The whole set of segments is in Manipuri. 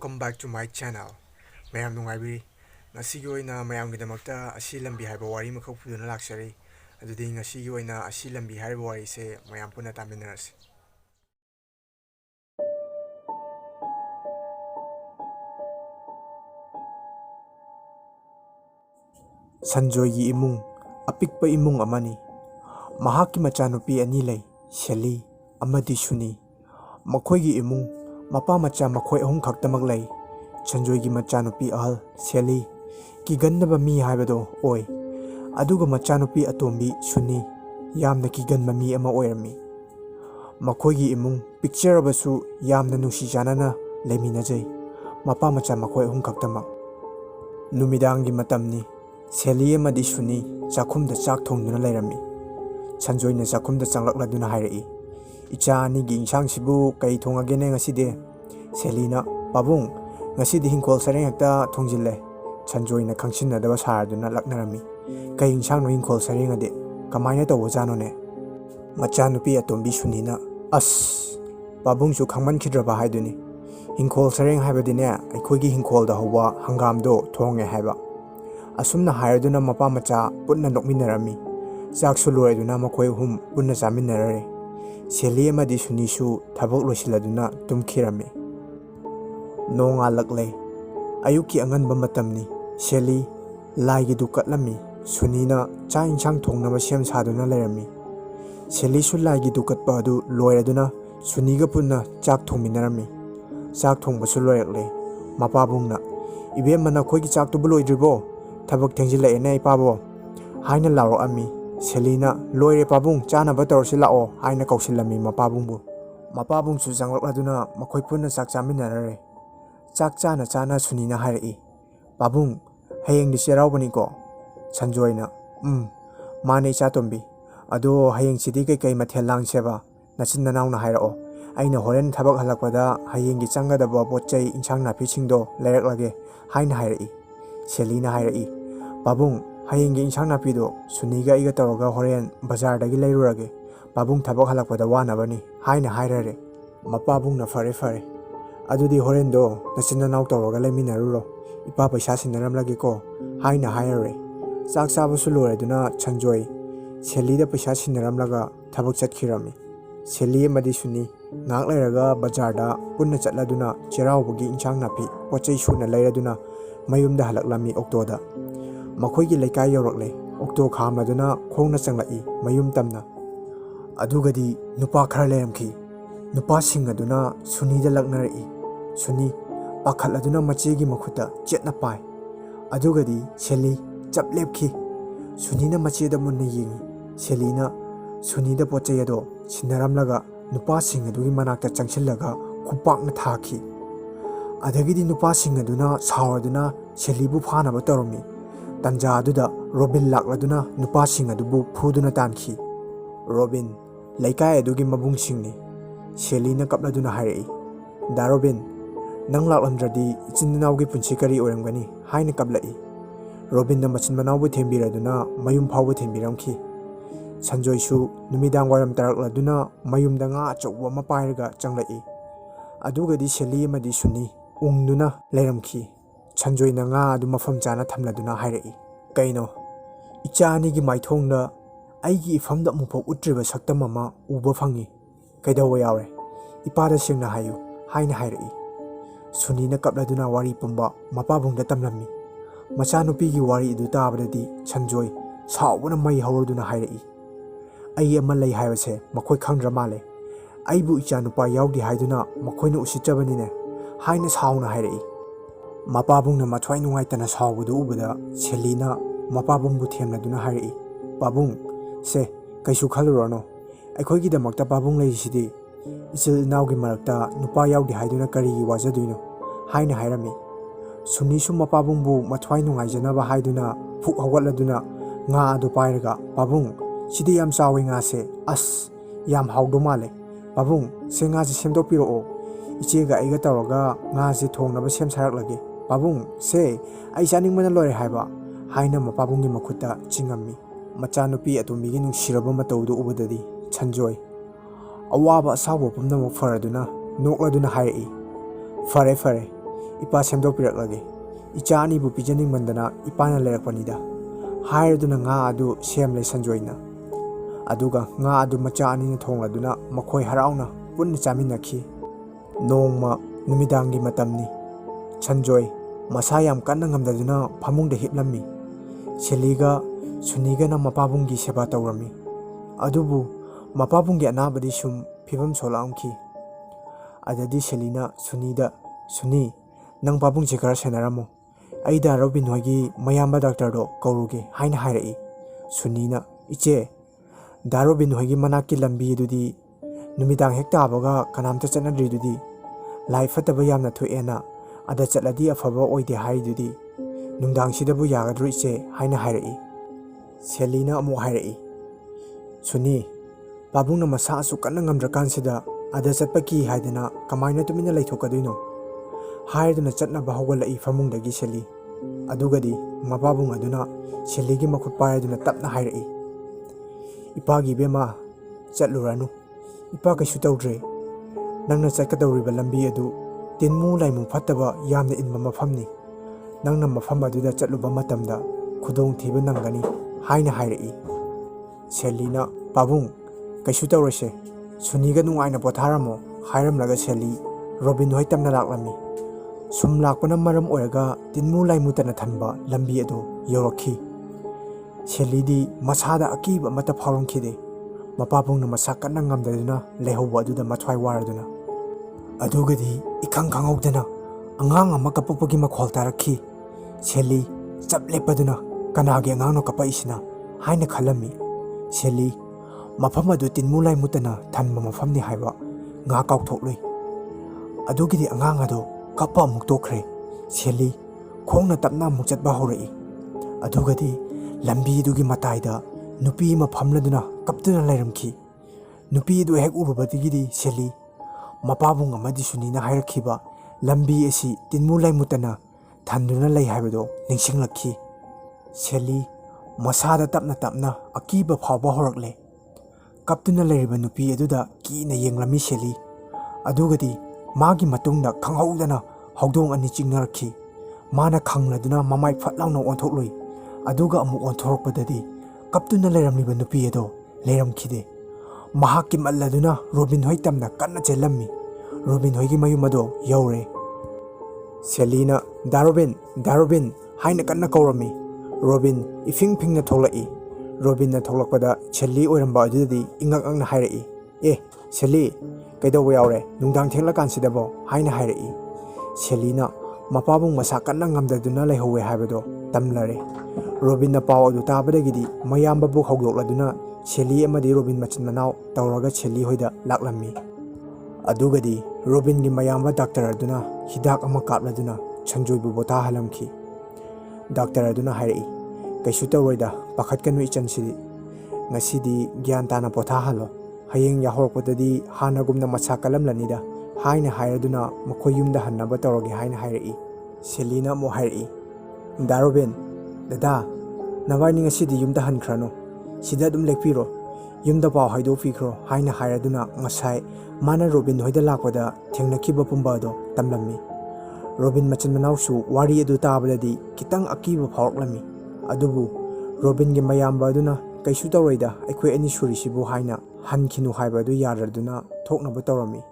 Welcome back to my channel. mayam nungaibiri. Ngasigi oina mayamgidamagta asi lambi haiba wari makhak puduna laksari. Adudi ngasigi oina asi lambi haiba wari se mayam puna taminarasi. Sanjoygi imung apikpa imung amani. Mahaki machanupi ani lay, Shelly amadi Suni. Makhoygi imung mapa macha makhoy ahum khaktamak lay. Sanjoygi machanupi ahal Shelly ki gannaba mi haibado oy. Aduga machanupi atombi Suni yamna ki ganba mi ama oyrami. Makhoygi imung picture abasu yamna nusi janana leminajay. Mapa macha makhoy ahum khaktamak. Numidangi matamni Shelly amadi Suni chakhumda chak thongduna layrami. Sanjoyna chakhumda changlakladuna hairai. Icha anigi insangsibu kai thongagene ngaside. Shellyna pabung ngasidi hingkol sareng hekta thongjille. Sanjoyna khangsinadaba saraduna laknarami. Kai insang no hingkol sareng ade kamaina tawbo janone. Machanupi atombi Sunina as pabungsu khangmankhidraba haiduni. Hingkol sareng haibadine aikhoigi hingkolda howa hangamdo thonge haiba. Asumna hairaduna mapa macha punna nokminarami. Chaksu loraiduna makhoi hum punna chaminarare. Shelly amadi Sunisu thabak loisiladuna tumkhirami. Nonga laklay. Ayuki anganba matamni Shelly laigi dukatlami. Sunina cha insang thongnaba sem saduna lairami. Shelly su laigi dukatpa adu loiraduna Suniga punna chak thongminarami. Chak thongbasu loiraklay. Mapabungna ibemana khoigi chak tubu loidribo. Thabak thengjilaene ipabo haina laro ami. Shellyna loire pabung chana batorsi lao haina kausilami mapabungbu. Mapabung su janglakladuna makhoi punna chak chaminarare. Chak chana chana Sunina hairai. Pabung hayeng di cheraubani ko. Sanjoyna mane chatombi. Ado hayeng chidi kai mathel langseba nachin nanauna hairao. Aina horen thabak halakpada hayeng gi changadaba potchai insang napi chingdo lairaklage haina hairai. Shellyna hairai. Pabung hayenggi insang napido Suniga iga toroga horen bazardagi lairurage. Pabung thabak halakpada wanabani haina hairare. Mapabungna fare fare. Adudi horendo nachinanaw toroga laiminaruro. Ipa paisa sinaramlage ko haina hairare. Chak chabasu loraduna Sanjoy Shellyda paisa sinaramlaga thabak chatkirami. Shelly amadi Suni ngak lairaga bazarda punna chatladuna cheraubagi insang napi pochai suna lairaduna mayumda halaklami oktoda. Makhoygi laikai yaurakle okto khamladuna khongna changlai mayum tamna. Adugadi nupa khara lairamki. Nupa singaduna Sunida laknarai. Suni pakhatladuna machegi makhuta chetna pai. Adugadi Shelly chaplepki. Sunina macheda munna yengi. Shellyna Sunida pochai ado sinaramlaga nupa singadugi manakta changsillaga khupakna thaki. Adagidi nupa singaduna sauraduna Shellybu phanaba toromi. Tanja aduda Robin lakladuna nupa singadubu phuduna tanki. Robin laikai adugi mabung singni. Shellyna kapladuna hairai. Da Robin nang laklamdradi ichindanawgi punchi kari oiramgani haina kaplai. Robin na machin manawbu thembiraduna mayum phawbu thembiramki. Sanjoy su numidang waram tarakladuna mayumda nga achauba ama pairaga changlai. Adugadi Shelly amadi Suni ungduna lairamki. Sanjoy na nga adu mafam chana thamladuna hairai. Kaino icha anigi maithongda aigi ifamda mupok utriba saktam ama uba phangi. Kaidawa yaure ipada singna hayu haina hairai. Sunina kapladuna wari pumba mapabungda tamlami. Machanupigi wari idu tabadadi Sanjoy saubuna mai hawraduna hairai. Ai ama lay haibase makhoi khangdra male. Aibu icha nupa yaudi haiduna makhoina usitchabanine haina sauna hairai. Mapabungna mathwai nungaitana saubudu ubada Shellyna mapabungbu themladuna hairai. Pabung se kaisu khalurano. Aikhoigidamakta pabung laisidi ichil inawgi marakta nupa yaudi haiduna karigi wajaduino haina hairami. Sunisu mapabungbu mathwai nungaijanaba haiduna phuk hawatladuna nga adu pairaga pabung sidi yam chawi nga se as yam hawdo male. Pabung se nga se semdopiroo. Ichega aiga tawraga nga se thongnaba sem saraklage. Pabung se ai chaningmana loire haiba haina mapabunggi makhuta chingammi. Machanupi atombigi nungsiraba matawdu ubadadi Sanjoy awaba asawba pumnamak faraduna nokladuna hairai. Fare fare ꯏꯄꯥ ꯁꯦꯝꯗꯣꯛꯄꯤꯔꯛꯂꯒꯦ, ꯏꯆꯥ ꯑꯅꯤꯕꯨ ꯄꯤꯖꯅꯤꯡꯃꯟꯗꯅ ꯏꯄꯥꯅ ꯂꯩꯔꯛꯄꯅꯤꯗ ꯍꯥꯏꯔꯗꯨꯅ ꯉꯥ ꯑꯗꯨ ꯁꯦꯝꯂꯦ ꯁꯟꯖꯣꯏꯅ꯫ ꯑꯗꯨꯒ ꯉꯥ ꯑꯗꯨ ꯃꯆꯥ ꯑꯅꯤꯅ ꯊꯣꯡꯂꯗꯨꯅ ꯃꯈꯣꯏ ꯍꯔꯥꯎꯅ ꯄꯨꯟꯅ ꯆꯥꯃꯤꯟꯅꯈꯤ꯫ ꯅꯣꯡꯃ ꯅꯨꯃꯤꯗꯥꯡꯒꯤ ꯃꯇꯝꯅꯤ꯫ ꯁꯟꯖꯣꯏ ꯃꯁꯥ ꯌꯥꯝ ꯀꯟꯅ ꯉꯝꯗꯗꯨꯅ ꯐꯃꯨꯡꯗ ꯍꯤꯞꯂꯝꯃꯤ꯫ ꯁꯦꯂꯤꯒ ꯁꯨꯅꯤꯒꯅ ꯃꯄꯥꯕꯨꯡꯒꯤ ꯁꯦꯕꯥ ꯇꯧꯔꯝꯃꯤ꯫ ꯑꯗꯨꯕꯨ ꯃꯄꯥꯕꯨꯡꯒꯤ ꯑꯅꯥꯕꯗꯤ ꯁꯨꯝ ꯐꯤꯕꯝ ꯁꯣꯜꯂꯛꯑꯝꯈꯤ꯫ ꯑꯗꯗꯤ ꯁꯦꯂꯤꯅ ꯁꯨꯅꯤꯗ, "ꯁꯨꯅꯤ, ꯅꯪ ꯄꯥꯕꯨꯡꯁꯦ ꯈꯔ ꯁꯦꯟꯅꯔꯝꯃꯣ, ꯑꯩ ꯗꯥ ꯔꯣꯕꯤꯟ ꯍꯣꯏꯒꯤ ꯃꯌꯥꯝꯕ ꯗꯥꯛꯇꯔꯗꯣ ꯀꯧꯔꯨꯒꯦ" ꯍꯥꯏꯅ ꯍꯥꯏꯔꯛꯏ꯫ ꯁꯨꯅꯤꯅ, "ꯏꯆꯦ, ꯗꯥ ꯔꯣꯕꯤꯟ ꯍꯣꯏꯒꯤ ꯃꯅꯥꯛꯀꯤ ꯂꯝꯕꯤꯗꯨꯗꯤ ꯅꯨꯃꯤꯗꯥꯡ ꯍꯦꯛ ꯇꯥꯕꯒ ꯀꯅꯥꯝꯇ ꯆꯠꯅꯗ꯭ꯔꯤꯗꯨꯗꯤ, ꯂꯥꯏ ꯐꯠꯇꯕ ꯌꯥꯝꯅ ꯊꯣꯛꯑꯦꯅ ꯑꯗ ꯆꯠꯂꯗꯤ ꯑꯐꯕ ꯑꯣꯏꯗꯦ ꯍꯥꯏꯔꯤꯗꯨꯗꯤ, ꯅꯨꯡꯗꯥꯡꯁꯤꯗꯕꯨ ꯌꯥꯒꯗ꯭ꯔꯣ ꯏꯆꯦ" ꯍꯥꯏꯅ ꯍꯥꯏꯔꯛꯏ꯫ ꯁꯦꯂꯤꯅ ꯑꯃꯨꯛ ꯍꯥꯏꯔꯛꯏ, "ꯁꯨꯅꯤ, ꯄꯥꯕꯨꯡꯅ ꯃꯁꯥ ꯑꯁꯨꯛ ꯀꯟꯅ ꯉꯝꯗ꯭ꯔꯀꯥꯟꯁꯤꯗ ꯑꯗ ꯆꯠꯄ ꯀꯤ ꯍꯥꯏꯗꯅ ꯀꯃꯥꯏꯅ ꯇꯨꯃꯤꯟꯅ ꯂꯩꯊꯣꯛꯀꯗꯣꯏꯅꯣ" ꯍꯥꯏꯔꯗꯨꯅ ꯆꯠꯅꯕ ꯍꯧꯒꯠꯂꯛꯏ ꯐꯃꯨꯡꯗꯒꯤ ꯁꯦꯂꯤ꯫ ꯑꯗꯨꯒꯗꯤ ꯃꯄꯥꯕꯨꯡ ꯑꯗꯨꯅ ꯁꯦꯂꯤꯒꯤ ꯃꯈꯨꯠ ꯄꯥꯏꯔꯗꯨꯅ ꯇꯞꯅ ꯍꯥꯏꯔꯛꯏ, "ꯏꯄꯥꯒꯤ ꯏꯕꯦꯝꯃ, ꯆꯠꯂꯨꯔꯅꯨ, ꯏꯄꯥ ꯀꯩꯁꯨ ꯇꯧꯗ꯭ꯔꯦ꯫ ꯅꯪꯅ ꯆꯠꯀꯗꯧꯔꯤꯕ ꯂꯝꯕꯤ ꯑꯗꯨ ꯇꯤꯟꯃꯨ ꯂꯥꯏꯃꯨ ꯐꯠꯇꯕ ꯌꯥꯝꯅ ꯏꯟꯕ ꯃꯐꯝꯅꯤ. ꯅꯪꯅ ꯃꯐꯝ ꯑꯗꯨꯗ ꯆꯠꯂꯨꯕ ꯃꯇꯝꯗ ꯈꯨꯗꯣꯡꯊꯤꯕ ꯅꯪꯒꯅꯤ" ꯍꯥꯏꯅ ꯍꯥꯏꯔꯛꯏ꯫ ꯁꯦꯂꯤꯅ, "ꯄꯥꯕꯨꯡ, ꯀꯩꯁꯨ ꯇꯧꯔꯣꯏꯁꯦ, ꯁꯨꯅꯤꯒ ꯅꯨꯡꯉꯥꯏꯅ ꯄꯣꯊꯥꯔꯝꯃꯣ" ꯍꯥꯏꯔꯝꯂꯒ ꯁꯦꯂꯤ ꯔꯣꯕꯤꯟ ꯍꯣꯏ ꯇꯝꯅ ꯂꯥꯛꯂꯝꯃꯤ꯫ ꯁꯨꯝ ꯂꯥꯛꯄꯅ ꯃꯔꯝ ꯑꯣꯏꯔꯒ ꯇꯤꯟꯃꯨ ꯂꯥꯏꯃꯨꯇꯅ ꯊꯟꯕ ꯂꯝꯕꯤ ꯑꯗꯨ ꯌꯧꯔꯛꯈꯤ꯫ ꯁꯦꯂꯤꯗꯤ ꯃꯁꯥꯗ ꯑꯀꯤꯕ ꯑꯃꯠꯇ ꯐꯥꯎꯔꯝꯈꯤꯗꯦ꯫ ꯃꯄꯥꯕꯨꯡꯅ ꯃꯁꯥ ꯀꯟꯅ ꯉꯝꯗꯗꯨꯅ ꯂꯩꯍꯧꯕ ꯑꯗꯨꯗ ꯃꯊ꯭ꯋꯥꯏ ꯋꯥꯔꯗꯨꯅ꯫ ꯑꯗꯨꯒꯗꯤ ꯏꯈꯪ ꯈꯪꯍꯧꯗꯅ ꯑꯉꯥꯡ ꯑꯃ ꯀꯞꯄꯛꯄꯒꯤ ꯃꯈꯣꯜ ꯇꯥꯔꯛꯈꯤ꯫ ꯁꯦꯂꯤ ꯆꯞ ꯂꯦꯞꯄꯗꯨꯅ ꯀꯅꯥꯒꯤ ꯑꯉꯥꯡꯅꯣ ꯀꯞꯄꯛꯏꯁꯤꯅ ꯍꯥꯏꯅ ꯈꯜꯂꯝꯃꯤ꯫ ꯁꯦꯂꯤ ꯃꯐꯝ ꯑꯗꯨ ꯇꯤꯟꯃꯨ ꯂꯥꯏꯃꯨꯇꯅ ꯊꯟꯕ ꯃꯐꯝꯅꯤ ꯍꯥꯏꯕ ꯉꯥꯛ ꯀꯥꯎꯊꯣꯛꯂꯨꯏ꯫ ꯑꯗꯨꯒꯤꯗꯤ ꯑꯉꯥꯡ ꯑꯗꯨ ꯀꯞꯄ ꯑꯃꯨꯛ ꯇꯣꯛꯈ꯭ꯔꯦ꯫ ꯁꯦꯂꯤ ꯈꯣꯡꯅ ꯇꯞꯅ ꯑꯃꯨꯛ ꯆꯠꯄ ꯍꯧꯔꯛꯏ꯫ ꯑꯗꯨꯒꯗꯤ ꯂꯝꯕꯤꯗꯨꯒꯤ ꯃꯇꯥꯏꯗ ꯅꯨꯄꯤ ꯑꯃ ꯐꯝꯂꯗꯨꯅ ꯀꯞꯇꯨꯅ ꯂꯩꯔꯝꯈꯤ꯫ ꯅꯨꯄꯤ ꯑꯗꯨ ꯍꯦꯛ ꯎꯔꯨꯕꯗꯒꯤꯗꯤ ꯁꯦꯂꯤ ꯃꯄꯥꯕꯨꯡ ꯑꯃꯗꯤ ꯁꯨꯅꯤꯅ ꯍꯥꯏꯔꯛꯈꯤꯕ ꯂꯝꯕꯤ ꯑꯁꯤ ꯇꯤꯟꯃꯨ ꯂꯥꯏꯃꯨꯇꯅ ꯊꯟꯗꯨꯅ ꯂꯩ ꯍꯥꯏꯕꯗꯣ ꯅꯤꯡꯁꯤꯡꯂꯛꯈꯤ꯫ ꯁꯦꯂꯤ ꯃꯁꯥꯗ ꯇꯞꯅ ꯇꯞꯅ ꯑꯀꯤꯕ ꯐꯥꯎꯕ ꯍꯧꯔꯛꯂꯦ꯫ ꯀꯞꯇꯨꯅ ꯂꯩꯔꯤꯕ ꯅꯨꯄꯤ ꯑꯗꯨꯗ ꯀꯤꯅ ꯌꯦꯡꯂꯝꯃꯤ ꯁꯦꯂꯤ꯫ ꯑꯗꯨꯒꯗꯤ ꯃꯥꯒꯤ ꯃꯇꯨꯡꯗ ꯈꯪꯍꯧꯗꯅ ꯍꯧꯗꯣꯡ ꯑꯅꯤ ꯆꯤꯡꯅꯔꯛꯈꯤ꯫ ꯃꯥꯅ ꯈꯪꯂꯗꯨꯅ ꯃꯃꯥꯏ ꯐꯠ ꯂꯥꯎꯅ ꯑꯣꯟꯊꯣꯛꯂꯨꯏ꯫ ꯑꯗꯨꯒ ꯑꯃꯨꯛ ꯑꯣꯟꯊꯣꯔꯛꯄꯗꯗꯤ ꯀꯞꯇꯨꯅ ꯂꯩꯔꯝꯂꯤꯕ ꯅꯨꯄꯤ ꯑꯗꯣ ꯂꯩꯔꯝꯈꯤꯗꯦ꯫ ꯃꯍꯥꯛ ꯀꯤꯃꯜꯂꯗꯨꯅ ꯔꯣꯕꯤꯟ ꯍꯣꯏ ꯇꯝꯅ ꯀꯟꯅ ꯆꯦꯜꯂꯝꯃꯤ꯫ ꯔꯣꯕꯤꯟ ꯍꯣꯏꯒꯤ ꯃꯌꯨꯝ ꯑꯗꯣ ꯌꯧꯔꯦ꯫ ꯁꯦꯂꯤꯅ "ꯗꯥ ꯔꯣꯕꯤꯟ, ꯗꯥ ꯔꯣꯕꯤꯟ" ꯍꯥꯏꯅ ꯀꯟꯅ ꯀꯧꯔꯝꯃꯤ꯫ ꯔꯣꯕꯤꯟ ꯏꯐꯤꯡ ꯐꯤꯡꯅ ꯊꯣꯛꯂꯛꯏ꯫ ꯔꯣꯕꯤꯟꯅ ꯊꯣꯛꯂꯛꯄꯗ ꯁꯦꯂꯤ ꯑꯣꯏꯔꯝꯕ ꯑꯗꯨꯗꯗꯤ ꯏꯉꯛ ꯉꯛꯅ ꯍꯥꯏꯔꯛꯏ, "ꯑꯦ ꯁꯦꯂꯤ, ꯀꯩꯗꯧꯕ ꯌꯥꯎꯔꯦ ꯅꯨꯡꯗꯥꯡ ꯊꯦꯡꯂꯀꯥꯟꯁꯤꯗꯕꯣ" ꯍꯥꯏꯅ ꯍꯥꯏꯔꯛꯏ꯫ ꯁꯦꯂꯤꯅ ꯃꯄꯥꯕꯨꯡ ꯃꯁꯥ ꯀꯟꯅ ꯉꯝꯗꯗꯨꯅ ꯂꯩꯍꯧꯋꯦ ꯍꯥꯏꯕꯗꯣ ꯇꯝꯂꯔꯦ꯫ ꯔꯣꯕꯤꯟꯅ ꯄꯥꯎ ꯑꯗꯨ ꯇꯥꯕꯗꯒꯤꯗꯤ ꯃꯌꯥꯝꯕꯕꯨ ꯍꯧꯗꯣꯛꯂꯗꯨꯅ ꯁꯦꯂꯤ ꯑꯃꯗꯤ ꯔꯣꯕꯤꯟ ꯃꯆꯤꯟ ꯃꯅꯥꯎ ꯇꯧꯔꯒ ꯁꯦꯂꯤ ꯍꯣꯏꯗ ꯂꯥꯛꯂꯝꯃꯤ꯫ ꯑꯗꯨꯒꯗꯤ ꯔꯣꯕꯤꯟꯒꯤ ꯃꯌꯥꯝꯕ ꯗꯥꯛꯇꯔ ꯑꯗꯨꯅ ꯍꯤꯗꯥꯛ ꯑꯃ ꯀꯥꯞꯂꯗꯨꯅ ꯁꯟꯖꯣꯏꯕꯨ ꯄꯣꯊꯥꯍꯜꯂꯝꯈꯤ꯫ ꯗꯥꯛꯇꯔ ꯑꯗꯨꯅ ꯍꯥꯏꯔꯛꯏ, "ꯀꯩꯁꯨ ꯇꯧꯔꯣꯏꯗ, ꯄꯥꯈꯠꯀꯅꯨ ꯏꯆꯟꯁꯤꯗꯤ. ꯉꯁꯤꯗꯤ ꯒ꯭ꯌꯥꯟ ꯇꯥꯅ ꯄꯣꯊꯥꯍꯜꯂꯣ. ꯍꯌꯦꯡ ꯌꯥꯍꯧꯔꯛꯄꯗꯗꯤ ꯍꯥꯟꯅꯒꯨꯝꯅ ꯃꯁꯥ ꯀꯜꯂꯝꯂꯅꯤꯗ" ꯍꯥꯏꯅ ꯍꯥꯏꯔꯗꯨꯅ ꯃꯈꯣꯏ ꯌꯨꯝꯗ ꯍꯟꯅꯕ ꯇꯧꯔꯒꯦ ꯍꯥꯏꯅ ꯍꯥꯏꯔꯛꯏ꯫ ꯁꯦꯂꯤꯅ ꯑꯃꯨꯛ ꯍꯥꯏꯔꯛꯏ, "ꯗꯥ ꯔꯣꯕꯤꯟ, ꯗꯗꯥ, ꯅꯕꯥꯏꯅꯤ ꯉꯁꯤꯗꯤ ꯌꯨꯝꯗ ꯍꯟꯈ꯭ꯔꯅꯨ. ꯁꯤꯗ ꯑꯗꯨꯝ ꯂꯦꯛꯄꯤꯔꯣ. ꯌꯨꯝꯗ ꯄꯥꯎ ꯍꯥꯏꯗꯣꯛꯄꯤꯈ꯭ꯔꯣ" ꯍꯥꯏꯅ ꯍꯥꯏꯔꯗꯨꯅ ꯉꯁꯥꯏ ꯃꯥꯅ ꯔꯣꯕꯤꯟ ꯍꯣꯏꯗ ꯂꯥꯛꯄꯗ ꯊꯦꯡꯅꯈꯤꯕ ꯄꯨꯝꯕ ꯑꯗꯣ ꯇꯝꯂꯝꯃꯤ꯫ ꯔꯣꯕꯤꯟ ꯃꯆꯤꯟ ꯃꯅꯥꯎꯁꯨ ꯋꯥꯔꯤ ꯑꯗꯨ ꯇꯥꯕꯗꯗꯤ ꯈꯤꯇꯪ ꯑꯀꯤꯕ ꯐꯥꯎꯔꯛꯂꯝꯃꯤ꯫ ꯑꯗꯨꯕꯨ ꯔꯣꯕꯤꯟꯒꯤ ꯃꯌꯥꯝꯕ ꯑꯗꯨꯅ "ꯀꯩꯁꯨ ꯇꯧꯔꯣꯏꯗ, ꯑꯩꯈꯣꯏ ꯑꯅꯤ ꯁꯨꯔꯤꯁꯤꯕꯨ" ꯍꯥꯏꯅ ꯍꯟꯈꯤꯅꯨ ꯍꯥꯏꯕ ꯑꯗꯨ ꯌꯥꯗ꯭ꯔꯗꯨꯅ ꯊꯣꯛꯅꯕ ꯇꯧꯔꯝꯃꯤ꯫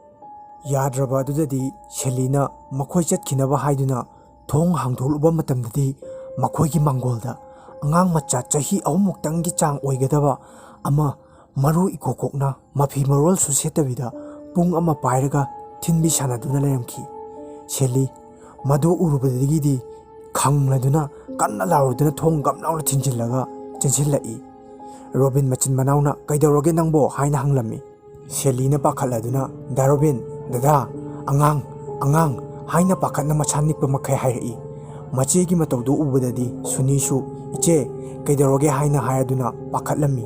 ꯌꯥꯗ꯭ꯔꯕ ꯑꯗꯨꯗꯗꯤ ꯁꯦꯂꯤꯅ ꯃꯈꯣꯏ ꯆꯠꯈꯤꯅꯕ ꯍꯥꯏꯗꯨꯅ ꯊꯣꯡ ꯍꯥꯡꯗꯣꯛꯂꯨꯕ ꯃꯇꯝꯗꯗꯤ ꯃꯈꯣꯏꯒꯤ ꯃꯥꯡꯒꯣꯜꯗ ꯑꯉꯥꯡ ꯃꯆꯥ ꯆꯍꯤ 3 ꯆꯥꯡ ꯑꯣꯏꯒꯗꯕ ꯑꯃ ꯃꯔꯨ ꯏꯀꯣꯛ ꯀꯣꯛꯅ ꯃꯐꯤ ꯃꯔꯣꯜꯁꯨ ꯁꯦꯠꯇꯕꯤꯗ ꯄꯨꯡ ꯑꯃ ꯄꯥꯏꯔꯒ ꯊꯤꯟꯕꯤ ꯁꯥꯟꯅꯗꯨꯅ ꯂꯩꯔꯝꯈꯤ꯫ ꯁꯦꯂꯤ ꯃꯗꯨ ꯎꯔꯨꯕꯗꯒꯤꯗꯤ ꯈꯪꯂꯗꯨꯅ ꯀꯟꯅ ꯂꯥꯎꯔꯗꯨꯅ ꯊꯣꯡ ꯒꯝ ꯂꯥꯎꯅ ꯊꯤꯡꯖꯤꯜꯂꯒ ꯆꯦꯟꯁꯤꯜꯂꯛꯏ꯫ ꯔꯣꯕꯤꯟ ꯃꯆꯤꯟ ꯃꯅꯥꯎꯅ "ꯀꯩꯗꯧꯔꯒꯦ ꯅꯪꯕꯣ" ꯍꯥꯏꯅ ꯍꯪꯂꯝꯃꯤ꯫ ꯁꯦꯂꯤꯅ ꯄꯥꯈꯠꯂꯗꯨꯅ "ꯗꯥ ꯔꯣꯕꯤꯟ, ꯗꯗꯥ, ꯑꯉꯥꯡ, ꯑꯉꯥꯡ" ꯍꯥꯏꯅ ꯄꯥꯈꯠꯅ ꯃꯁꯥ ꯅꯤꯛꯄ ꯃꯈꯩ ꯍꯥꯏꯔꯛꯏ꯫ ꯃꯆꯦꯒꯤ ꯃꯇꯧꯗꯨ ꯎꯕꯗꯗꯤ ꯁꯨꯅꯤꯁꯨ "ꯏꯆꯦ, ꯀꯩꯗꯧꯔꯒꯦ" ꯍꯥꯏꯅ ꯍꯥꯏꯔꯗꯨꯅ ꯄꯥꯈꯠꯂꯝꯃꯤ꯫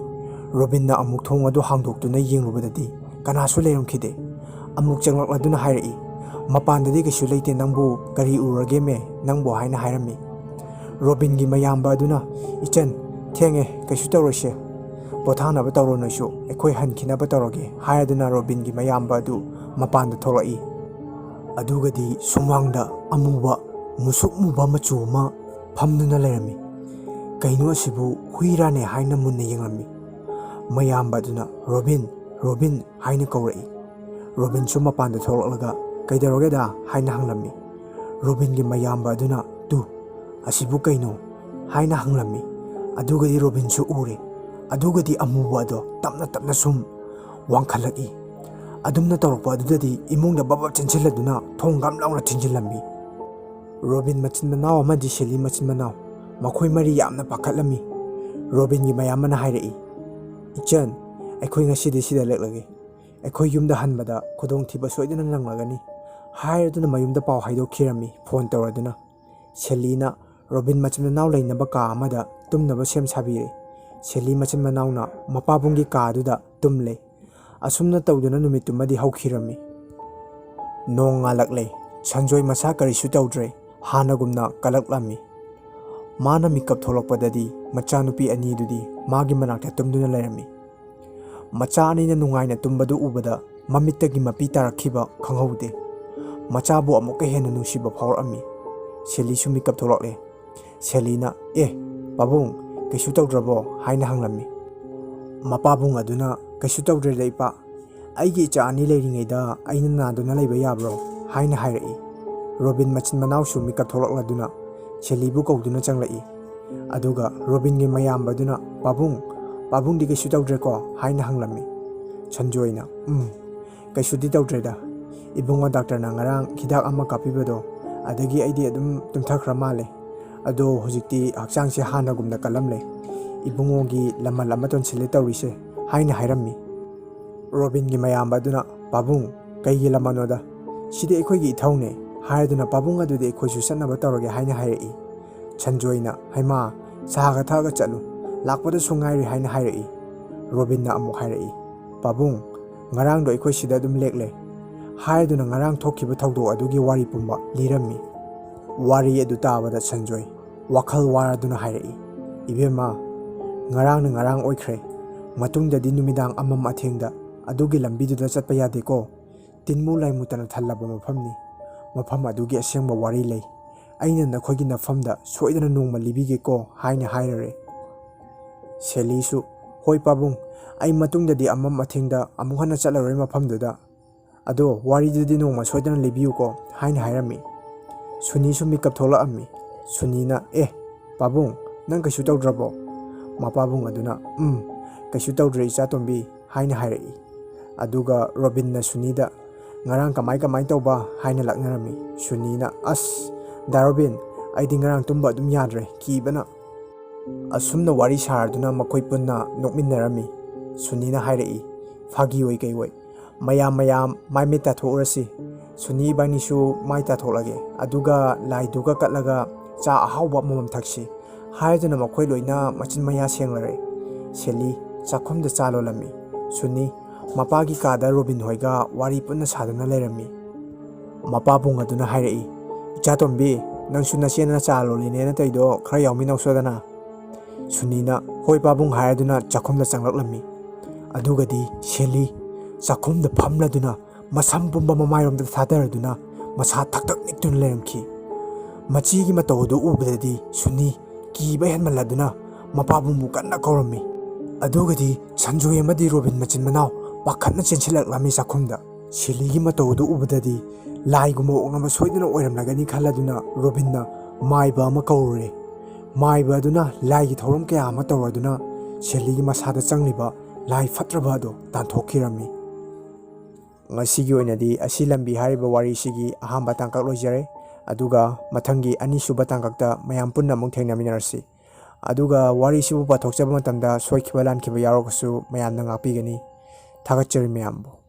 ꯔꯣꯕꯤꯟꯅ ꯑꯃꯨꯛ ꯊꯣꯡ ꯑꯗꯨ ꯍꯥꯡꯗꯣꯛꯇꯨꯅ ꯌꯦꯡꯂꯨꯕꯗꯗꯤ ꯀꯅꯥꯁꯨ ꯂꯩꯔꯝꯈꯤꯗꯦ꯫ ꯑꯃꯨꯛ ꯆꯪꯂꯛꯂꯗꯨꯅ ꯍꯥꯏꯔꯛꯏ, "ꯃꯄꯥꯟꯗꯗꯤ ꯀꯩꯁꯨ ꯂꯩꯇꯦ, ꯅꯪꯕꯨ ꯀꯔꯤ ꯎꯔꯒꯦꯃꯦ ꯅꯪꯕꯨ" ꯍꯥꯏꯅ ꯍꯥꯏꯔꯝꯃꯤ꯫ ꯔꯣꯕꯤꯟꯒꯤ ꯃꯌꯥꯝꯕ ꯑꯗꯨꯅ "ꯏꯆꯟ, ꯊꯦꯡꯉꯦ, ꯀꯩꯁꯨ ꯇꯧꯔꯣꯏꯁꯦ. ꯄꯣꯊꯥꯅꯕ ꯇꯧꯔꯣ ꯅꯣꯏꯁꯨ, ꯑꯩꯈꯣꯏ ꯍꯟꯈꯤꯅꯕ ꯇꯧꯔꯒꯦ" ꯍꯥꯏꯔꯗꯨꯅ ꯔꯣꯕꯤꯟꯒꯤ ꯃꯌꯥꯝꯕ ꯑꯗꯨ ꯃꯄꯥꯟꯗ ꯊꯣꯛꯂꯛꯏ꯫ ꯑꯗꯨꯒꯗꯤ ꯁꯨꯃꯥꯡꯗ ꯑꯃꯨꯕ ꯃꯨꯁꯨꯛ ꯃꯨꯕ ꯃꯆꯨ ꯑꯃ ꯐꯝꯗꯨꯅ ꯂꯩꯔꯝꯃꯤ꯫ ꯀꯩꯅꯣ ꯑꯁꯤꯕꯨ ꯍꯨꯏꯔꯥꯅꯦ ꯍꯥꯏꯅ ꯃꯨꯟꯅ ꯌꯦꯡꯂꯝꯃꯤ꯫ ꯃꯌꯥꯝꯕ ꯑꯗꯨꯅ ꯔꯣꯕꯤꯟ ꯔꯣꯕꯤꯟ ꯍꯥꯏꯅ ꯀꯧꯔꯛꯏ꯫ ꯔꯣꯕꯤꯟꯁꯨ ꯃꯄꯥꯟꯗ ꯊꯣꯛꯂꯛꯂꯒ ꯀꯩꯗꯧꯔꯒꯦꯗ ꯍꯥꯏꯅ ꯍꯪꯂꯝꯃꯤ꯫ ꯔꯣꯕꯤꯟꯒꯤ ꯃꯌꯥꯝꯕ ꯑꯗꯨꯅ ꯇꯨ ꯑꯁꯤꯕꯨ ꯀꯩꯅꯣ ꯍꯥꯏꯅ ꯍꯪꯂꯝꯃꯤ꯫ ꯑꯗꯨꯒꯗꯤ ꯔꯣꯕꯤꯟꯁꯨ ꯎꯔꯦ꯫ ꯑꯗꯨꯒꯗꯤ ꯑꯃꯨꯕ ꯑꯗꯣ ꯇꯞꯅ ꯇꯞꯅ ꯁꯨꯝ ꯋꯥꯡꯈꯠꯂꯛꯏ꯫ ꯑꯗꯨꯝꯅ ꯇꯧꯔꯛꯄ ꯑꯗꯨꯗꯗꯤ ꯏꯃꯨꯡꯗ ꯕꯕ ꯆꯦꯟꯁꯤꯜꯂꯗꯨꯅ ꯊꯣꯡ ꯒꯝ ꯂꯥꯎꯅ ꯊꯤꯡꯖꯤꯜꯂꯝꯃꯤ꯫ ꯔꯣꯕꯤꯟ ꯃꯆꯤꯟ ꯃꯅꯥꯎ ꯑꯃꯗꯤ ꯁꯦꯂꯤ ꯃꯆꯤꯟ ꯃꯅꯥꯎ ꯃꯈꯣꯏ ꯃꯔꯤ ꯌꯥꯝꯅ ꯄꯥꯈꯠꯂꯝꯃꯤ꯫ ꯔꯣꯕꯤꯟꯒꯤ ꯃꯌꯥꯝꯕꯅ ꯍꯥꯏꯔꯛꯏ, ꯏꯆꯟ, ꯑꯩꯈꯣꯏ ꯉꯁꯤꯗꯤ ꯁꯤꯗ ꯂꯦꯛꯂꯒꯦ꯫ ꯑꯩꯈꯣꯏ ꯌꯨꯝꯗ ꯍꯟꯕꯗ ꯈꯨꯗꯣꯡꯊꯤꯕ ꯁꯣꯏꯗꯅ ꯅꯪꯂꯒꯅꯤ ꯍꯥꯏꯔꯗꯨꯅ ꯃꯌꯨꯝꯗ ꯄꯥꯎ ꯍꯥꯏꯗꯣꯛꯈꯤꯔꯝꯃꯤ ꯐꯣꯟ ꯇꯧꯔꯗꯨꯅ꯫ ꯁꯦꯂꯤꯅ ꯔꯣꯕꯤꯟ ꯃꯆꯤꯟ ꯃꯅꯥꯎ ꯂꯩꯅꯕ ꯀꯥ ꯑꯃꯗ ꯇꯨꯝꯅꯕ ꯁꯦꯝ ꯁꯥꯕꯤꯔꯦ꯫ ꯁꯦꯂꯤ ꯃꯆꯤꯟ ꯃꯅꯥꯎꯅ ꯃꯄꯥꯕꯨꯡꯒꯤ ꯀꯥꯗꯨꯗ ꯇꯨꯝꯂꯦ꯫ ꯑꯁꯨꯝꯅ ꯇꯧꯗꯨꯅ ꯅꯨꯃꯤꯠꯇꯨꯃꯗꯤ ꯍꯧꯈꯤꯔꯝꯃꯤ꯫ ꯅꯣꯡ ꯉꯥꯜꯂꯛꯂꯦ꯫ ꯁꯟꯖꯣꯏ ꯃꯁꯥ ꯀꯔꯤꯁꯨ ꯇꯧꯗ꯭ꯔꯦ, ꯍꯥꯟꯅꯒꯨꯝꯅ ꯀꯜꯂꯛꯂꯝꯃꯤ꯫ ꯃꯥꯅ ꯃꯤꯀꯞ ꯊꯣꯛꯂꯛꯄꯗꯗꯤ ꯃꯆꯥꯅꯨꯄꯤ ꯑꯅꯤꯗꯨꯗꯤ ꯃꯥꯒꯤ ꯃꯅꯥꯛꯇ ꯇꯨꯝꯗꯨꯅ ꯂꯩꯔꯝꯃꯤ꯫ ꯃꯆꯥ ꯑꯅꯤꯅ ꯅꯨꯡꯉꯥꯏꯅ ꯇꯨꯝꯕꯗꯨ ꯎꯕꯗ ꯃꯃꯤꯠꯇꯒꯤ ꯃꯄꯤ ꯇꯥꯔꯛꯈꯤꯕ ꯈꯪꯍꯧꯗꯦ꯫ ꯃꯆꯥꯕꯨ ꯑꯃꯨꯛꯀ ꯍꯦꯟꯅ ꯅꯨꯡꯁꯤꯕ ꯐꯥꯎꯔꯛꯑꯝꯃꯤ꯫ ꯁꯦꯂꯤꯁꯨ ꯃꯤꯀꯞ ꯊꯣꯛꯂꯛꯂꯦ꯫ ꯁꯦꯂꯤꯅ ꯄꯥꯕꯨꯡ ꯀꯩꯁꯨ ꯇꯧꯗ꯭ꯔꯕꯣ ꯍꯥꯏꯅ ꯍꯪꯂꯝꯃꯤ꯫ ꯃꯄꯥꯕꯨꯡ ꯑꯗꯨꯅ ꯀꯩꯁꯨ ꯇꯧꯗ꯭ꯔꯦꯗ ꯏꯄꯥ, ꯑꯩꯒꯤ ꯏꯆꯥ ꯑꯅꯤ ꯂꯩꯔꯤꯉꯩꯗ ꯑꯩꯅ ꯅꯥꯗꯨꯅ ꯂꯩꯕ ꯌꯥꯕ꯭ꯔꯣ ꯍꯥꯏꯅ ꯍꯥꯏꯔꯛꯏ꯫ ꯔꯣꯕꯤꯟ ꯃꯆꯤꯟ ꯃꯅꯥꯎꯁꯨ ꯃꯤꯀꯞ ꯊꯣꯛꯂꯛꯂꯗꯨꯅ ꯁꯦꯂꯤꯕꯨ ꯀꯧꯗꯨꯅ ꯆꯪꯂꯛꯏ꯫ ꯑꯗꯨꯒ ꯔꯣꯕꯤꯟꯒꯤ ꯃꯌꯥꯝꯕꯗꯨꯅ ꯄꯥꯕꯨꯡꯗꯤ ꯀꯩꯁꯨ ꯇꯧꯗ꯭ꯔꯦꯀꯣ ꯍꯥꯏꯅ ꯍꯪꯂꯝꯃꯤ꯫ ꯁꯟꯖꯣꯏꯅ ꯀꯩꯁꯨꯗꯤ ꯇꯧꯗ꯭ꯔꯦꯗ, ꯏꯕꯨꯡꯉꯣ ꯗꯥꯛꯇꯔꯅ ꯉꯔꯥꯡ ꯍꯤꯗꯥꯛ ꯑꯃ ꯀꯥꯞꯄꯤꯕꯗꯣ ꯑꯗꯒꯤ ꯑꯩꯗꯤ ꯑꯗꯨꯝ ꯇꯨꯝꯊꯈ꯭ꯔ ꯃꯥꯜꯂꯦ, ꯑꯗꯣ ꯍꯧꯖꯤꯛꯇꯤ ꯍꯛꯆꯥꯡꯁꯦ ꯍꯥꯟꯅꯒꯨꯝꯅ ꯀꯜꯂꯝꯂꯦ, ꯏꯕꯨꯡꯉꯣꯒꯤ ꯂꯃꯟ ꯑꯃ ꯇꯣꯟꯁꯤꯜꯂꯦ ꯇꯧꯔꯤꯁꯦ ꯍꯥꯏꯅ ꯍꯥꯏꯔꯝꯃꯤ꯫ ꯔꯣꯕꯤꯟꯒꯤ ꯃꯌꯥꯝꯕ ꯑꯗꯨꯅ ꯄꯥꯕꯨꯡ ꯀꯩꯒꯤ ꯂꯃꯟꯅꯣꯗ, ꯁꯤꯗꯤ ꯑꯩꯈꯣꯏꯒꯤ ꯏꯊꯧꯅꯦ ꯍꯥꯏꯔꯗꯨꯅ ꯄꯥꯕꯨꯡ ꯑꯗꯨꯗꯤ ꯑꯩꯈꯣꯏꯁꯨ ꯆꯠꯅꯕ ꯇꯧꯔꯒꯦ ꯍꯥꯏꯅ ꯍꯥꯏꯔꯛꯏ꯫ ꯁꯟꯖꯣꯏꯅ ꯍꯩꯃꯥ ꯆꯥꯒ ꯊꯛꯑꯒ ꯆꯠꯂꯨ, ꯂꯥꯛꯄꯗꯁꯨ ꯉꯥꯏꯔꯤ ꯍꯥꯏꯅ ꯍꯥꯏꯔꯛꯏ꯫ ꯔꯣꯕꯤꯟꯅ ꯑꯃꯨꯛ ꯍꯥꯏꯔꯛꯏ, ꯄꯥꯕꯨꯡ ꯉꯔꯥꯡꯗꯣ ꯑꯩꯈꯣই ꯁꯤꯗ ꯑꯗꯨꯝ ꯂꯦꯛꯂꯦ ꯍꯥꯏꯔꯗꯨꯅ ꯉꯔꯥꯡ ꯊꯣꯛꯈꯤꯕ ꯊꯧꯗꯣꯛ ꯑꯗꯨꯒꯤ ꯋꯥꯔꯤ ꯄꯨꯝꯕ ꯂꯤꯔꯝꯃꯤ꯫ ꯋꯥꯔꯤ ꯑꯗꯨ ꯇꯥꯕꯗ ꯁꯟꯖꯣꯏ ꯋꯥꯈꯜ ꯋꯥꯔꯗꯨꯅ ꯍꯥꯏꯔꯛꯏ, ꯏꯕꯦꯝꯃ, ꯉꯔꯥꯡꯅ ꯉꯔꯥꯡ ꯑꯣꯏꯈ꯭ꯔꯦ, ꯃꯇꯨꯡꯗꯗꯤ ꯅꯨꯃꯤꯗꯥꯡ ꯑꯃꯝ ꯑꯊꯦꯡꯗ ꯑꯗꯨꯒꯤ ꯂꯝꯕꯤꯗꯨꯗ ꯆꯠꯄ ꯌꯥꯗꯦꯀꯣ, ꯇꯤꯟꯃꯨ ꯂꯥꯏꯃꯨꯇꯅ ꯊꯜꯂꯕ ꯃꯐꯝꯅꯤ, ꯃꯐꯝ ꯑꯗꯨꯒꯤ ꯑꯁꯦꯡꯕ ꯋꯥꯔꯤ ꯂꯩ, ꯑꯩꯅ ꯅꯈꯣꯏꯒꯤ ꯅꯐꯝꯗ ꯁꯣꯏꯗꯅ ꯅꯣꯡꯃ ꯂꯤꯕꯤꯒꯦꯀꯣ ꯍꯥꯏꯅ ꯍꯥꯏꯔꯔꯦ꯫ ꯁꯦꯂꯤꯁꯨ ꯍꯣꯏ ꯄꯥꯕꯨꯡ, ꯑꯩ ꯃꯇꯨꯡꯗꯗꯤ ꯑꯃꯝ ꯑꯊꯦꯡꯗ ꯑꯃꯨꯛ ꯍꯟꯅ ꯆꯠꯂꯔꯣꯏ ꯃꯐꯝꯗꯨꯗ, ꯑꯗꯣ ꯋꯥꯔꯤꯗꯨꯗꯤ ꯅꯣꯡꯃ ꯁꯣꯏꯗꯅ ꯂꯤꯕꯤꯌꯨꯀꯣ ꯍꯥꯏꯅ ꯍꯥꯏꯔꯝꯃꯤ꯫ ꯁꯨꯅꯤꯁꯨ ꯃꯤꯀꯞ ꯊꯣꯛꯂꯛꯑꯝꯃꯤ꯫ ꯁꯨꯅꯤꯅ ꯄꯥꯕꯨꯡ ꯅꯪ ꯀꯩꯁꯨ ꯇꯧꯗ꯭ꯔꯕꯣ? ꯃꯄꯥꯕꯨꯡ ꯑꯗꯨꯅ ꯀꯩꯁꯨ ꯇꯧꯗ꯭ꯔꯦ ꯏꯆꯥꯇꯣꯝꯕꯤ ꯍꯥꯏꯅ ꯍꯥꯏꯔꯛꯏ꯫ ꯑꯗꯨꯒ ꯔꯣꯕꯤꯟꯅ ꯁꯨꯅꯤꯗ ꯉꯔꯥꯡ ꯀꯃꯥꯏ ꯇꯧꯕ ꯍꯥꯏꯅ ꯂꯛꯅꯔꯝꯃꯤ꯫ ꯁꯨꯅꯤꯅ ꯑꯁ ꯗꯥ ꯔꯣꯕꯤꯟ, ꯑꯩꯗꯤ ꯉꯔꯥꯡ ꯇꯨꯝꯕ ꯑꯗꯨꯝ ꯌꯥꯗ꯭ꯔꯦ ꯀꯤꯕꯅ꯫ ꯑꯁꯨꯝꯅ ꯋꯥꯔꯤ ꯁꯥꯔꯗꯨꯅ ꯃꯈꯣꯏ ꯄꯨꯟꯅ ꯅꯣꯛꯃꯤꯟꯅꯔꯝꯃꯤ꯫ ꯁꯨꯅꯤꯅ ꯍꯥꯏꯔꯛꯏ, ꯐꯥꯒꯤ ꯑꯣꯏ ꯀꯩ ꯑꯣꯏ, ꯃꯌꯥꯝ ꯃꯥꯏ ꯃꯤꯠ ꯇꯥꯊꯣꯛꯎꯔꯁꯤ, ꯁꯨꯅꯤ ꯏꯕꯥꯅꯤꯁꯨ ꯃꯥꯏ ꯇꯥꯊꯣꯛꯂꯒꯦ, ꯑꯗꯨꯒ ꯂꯥꯏꯗꯨꯒ ꯀꯠꯂꯒ ꯆꯥ ꯑꯍꯥꯎꯕ ꯑꯃꯃꯝ ꯊꯛꯁꯤ ꯍꯥꯏꯗꯨꯅ ꯃꯈꯣꯏ ꯂꯣꯏꯅ ꯃꯆꯤꯟ ꯃꯌꯥ ꯁꯦꯡꯂꯔꯦ꯫ ꯁꯦꯂꯤ ꯆꯥꯛꯈꯨꯝꯗ ꯆꯥ ꯂꯣꯜꯂꯝꯃꯤ꯫ ꯁꯨꯅꯤ ꯃꯄꯥꯒꯤ ꯀꯥꯗ ꯔꯣꯕꯤꯟ ꯍꯣꯏꯒ ꯋꯥꯔꯤ ꯄꯨꯟꯅ ꯁꯥꯗꯨꯅ ꯂꯩꯔꯝꯃꯤ꯫ ꯃꯄꯥꯕꯨꯡ ꯑꯗꯨꯅ ꯍꯥꯏꯔꯛꯏ, ꯏꯆꯥꯇꯣꯝꯕꯤ, ꯅꯪꯁꯨ ꯅꯆꯦꯅ ꯆꯥ ꯂꯣꯜꯂꯤꯅꯦꯅ ꯇꯧꯏꯗꯣ ꯈꯔ ꯌꯥꯎꯃꯤꯟꯅꯧꯁꯣꯗꯅ꯫ ꯁꯨꯅꯤꯅ ꯍꯣꯏ ꯄꯥꯕꯨꯡ ꯍꯥꯏꯔꯗꯨꯅ ꯆꯥꯛꯈꯨꯝꯗ ꯆꯪꯂꯛꯂꯝꯃꯤ꯫ ꯑꯗꯨꯒꯗꯤ ꯁꯦꯂꯤ ꯆꯥꯛꯈꯨꯝꯗ ꯐꯝꯂꯗꯨꯅ ꯃꯁꯝ ꯄꯨꯝꯕ ꯃꯃꯥꯏꯔꯣꯝꯗ ꯊꯥꯗꯔꯗꯨꯅ ꯃꯁꯥ ꯊꯛ ꯅꯤꯛꯇꯨꯅ ꯂꯩꯔꯝꯈꯤ꯫ ꯃꯆꯤꯒꯤ ꯃꯇꯧ ꯑꯗꯨ ꯎꯕꯗꯗꯤ ꯁꯨꯅꯤ ꯀꯤꯕ ꯍꯦꯟꯃꯜꯂꯗꯨꯅ ꯃꯄꯥꯕꯨꯡꯕꯨ ꯀꯟꯅ ꯀꯧꯔꯝꯃꯤ꯫ ꯑꯗꯨꯒꯗꯤ ꯁꯟꯖꯣꯏ ꯑꯃꯗꯤ ꯔꯣꯕꯤꯟ ꯃꯆꯤꯟ ꯃꯅꯥꯎ ꯄꯥꯈꯠꯅ ꯆꯦꯟꯁꯤꯜꯂꯛꯂꯝꯃꯤ ꯆꯥꯛꯈꯨꯝꯗ꯫ ꯁꯦꯂꯤꯒꯤ ꯃꯇꯧ ꯑꯗꯨ ꯎꯕꯗꯗꯤ ꯂꯥꯏꯒꯨꯝꯕ ꯑꯣꯛꯅꯕ ꯁꯣꯏꯗꯅ ꯑꯣꯏꯔꯝꯂꯒꯅꯤ ꯈꯜꯂꯗꯨꯅ ꯔꯣꯕꯤꯟꯅ ꯃꯥꯏꯕ ꯑꯃ ꯀꯧꯔꯨꯔꯦ꯫ ꯃꯥꯏꯕ ꯑꯗꯨꯅ ꯂꯥꯏꯒꯤ ꯊꯧꯔꯝ ꯀꯌꯥ ꯑꯃ ꯇꯧꯔꯗꯨꯅ ꯁꯦꯂꯤꯒꯤ ꯃꯁꯥꯗ ꯆꯪꯂꯤꯕ ꯂꯥꯏ ꯐꯠꯇ꯭ꯔꯕ ꯑꯗꯨ ꯇꯥꯟꯊꯣꯛꯈꯤꯔꯝꯃꯤ꯫ ꯉꯁꯤꯒꯤ ꯑꯣꯏꯅꯗꯤ ꯑꯁꯤ ꯂꯝꯕꯤ ꯍꯥꯏꯔꯤꯕ ꯋꯥꯔꯤꯁꯤꯒꯤ ꯑꯍꯥꯟꯕ ꯇꯥꯡꯀꯛ ꯂꯣꯏꯖꯔꯦ, ꯑꯗꯨꯒ ꯃꯊꯪꯒꯤ ꯑꯅꯤꯁꯨꯕ ꯇꯥꯡꯀꯛꯇ ꯃꯌꯥꯝ ꯄꯨꯟꯅ ꯑꯃꯨꯛ ꯊꯦꯡꯅꯃꯤꯟꯅꯔꯁꯤ꯫ ꯑꯗꯨꯒ ꯋꯥꯔꯤꯁꯤꯕꯨ ꯄꯥꯊꯣꯛꯆꯕ ꯃꯇꯝꯗ ꯁꯣꯏꯈꯤꯕ ꯂꯥꯟꯈꯤꯕ ꯌꯥꯎꯔꯒꯁꯨ ꯃꯌꯥꯝꯅ ꯉꯥꯛꯄꯤꯒꯅꯤ꯫ ꯊꯥꯒꯠꯆꯔꯤ ꯃꯌꯥꯝꯕꯨ꯫